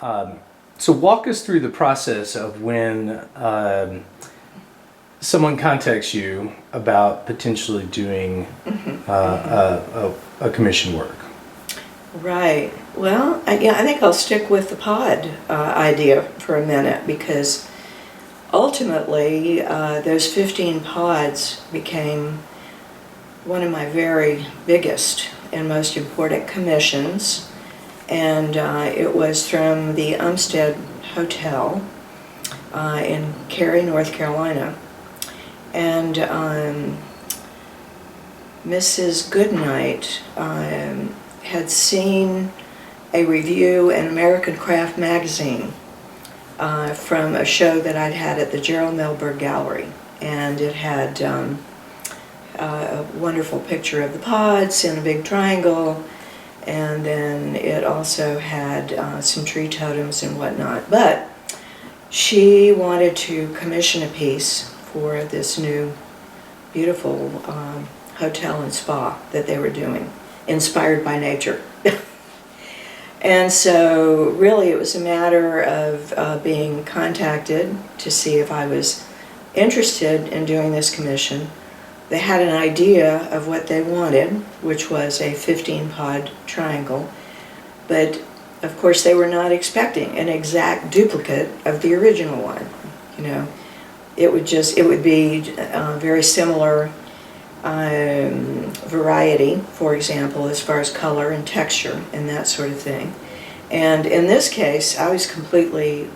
So walk us through the process of when someone contacts you about potentially doing a commission work. Right. Well, I think I'll stick with the pod idea for a minute, because ultimately those 15 pods became one of my very biggest and most important commissions. And it was from the Umstead Hotel in Cary, North Carolina. And Mrs. Goodnight had seen a review in American Craft magazine from a show that I'd had at the Gerald Melberg Gallery. And it had a wonderful picture of the pods in a big triangle, and then it also had some tree totems and whatnot. But she wanted to commission a piece for this new beautiful hotel and spa that they were doing, inspired by nature. And so really it was a matter of being contacted to see if I was interested in doing this commission. They had an idea of what they wanted, which was a 15-pod triangle, but of course they were not expecting an exact duplicate of the original one. You know, it would be very similar variety, for example, as far as color and texture and that sort of thing. And in this case, it was completely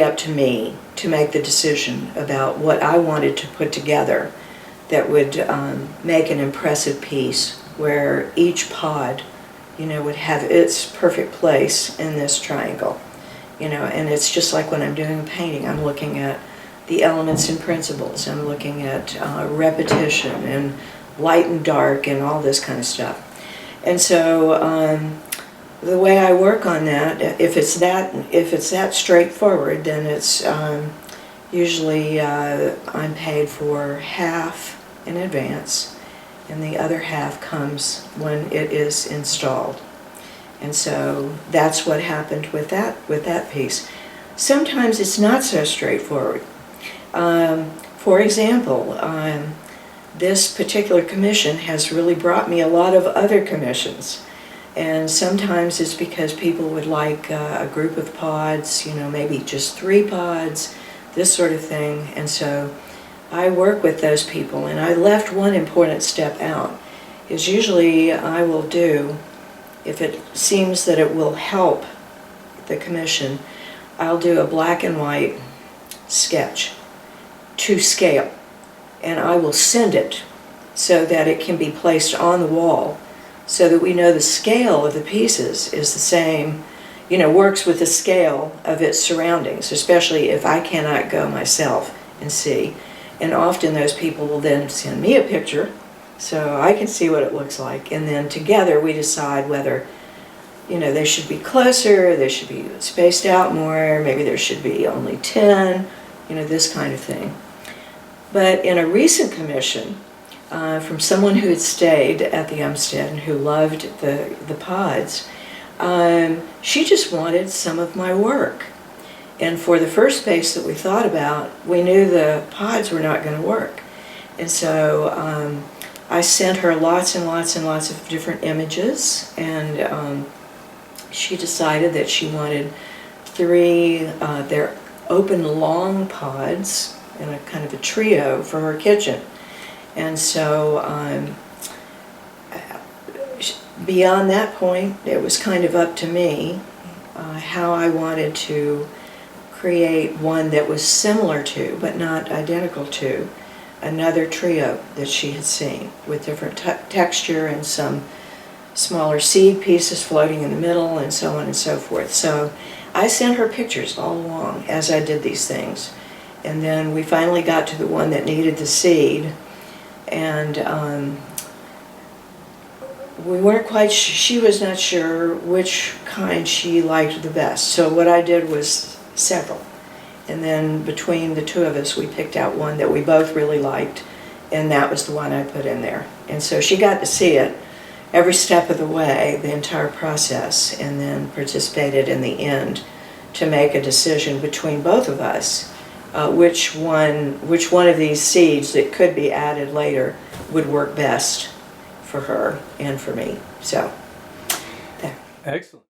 up to me to make the decision about what I wanted to put together that would make an impressive piece, where each pod, you know, would have its perfect place in this triangle. You know, and it's just like when I'm doing a painting, I'm looking at the elements and principles. I'm looking at repetition and light and dark and all this kind of stuff. And so the way I work on that, if it's that straightforward, then it's usually I'm paid for half in advance, and the other half comes when it is installed. And so that's what happened with that piece. Sometimes it's not so straightforward. For example, this particular commission has really brought me a lot of other commissions. And sometimes it's because people would like a group of pods, you know, maybe just 3 pods, this sort of thing. And so I work with those people. And I left one important step out, is usually I will do, if it seems that it will help the commission, I'll do a black and white sketch to scale, and I will send it so that it can be placed on the wall, so that we know the scale of the pieces is the same, you know, works with the scale of its surroundings, especially if I cannot go myself and see. And often those people will then send me a picture so I can see what it looks like, and then together we decide whether, you know, they should be closer, they should be spaced out more, maybe there should be only 10, you know, this kind of thing. But in a recent commission from someone who had stayed at the Umstead and who loved the pods, she just wanted some of my work. And for the first space that we thought about, we knew the pods were not going to work. And so I sent her lots and lots and lots of different images, and she decided that she wanted 3 their open long pods in a kind of a trio for her kitchen. And so beyond that point, it was kind of up to me how I wanted to create one that was similar to, but not identical to, another trio that she had seen, with different texture and some smaller seed pieces floating in the middle and so on and so forth. So I sent her pictures all along as I did these things. And then we finally got to the one that needed the seed, and we weren't quite, she was not sure which kind she liked the best. So what I did was several. And then between the two of us, we picked out one that we both really liked, and that was the one I put in there. And so she got to see it, every step of the way, the entire process, and then participated in the end to make a decision between both of us, which one of these seeds that could be added later would work best for her and for me. So, there. Excellent.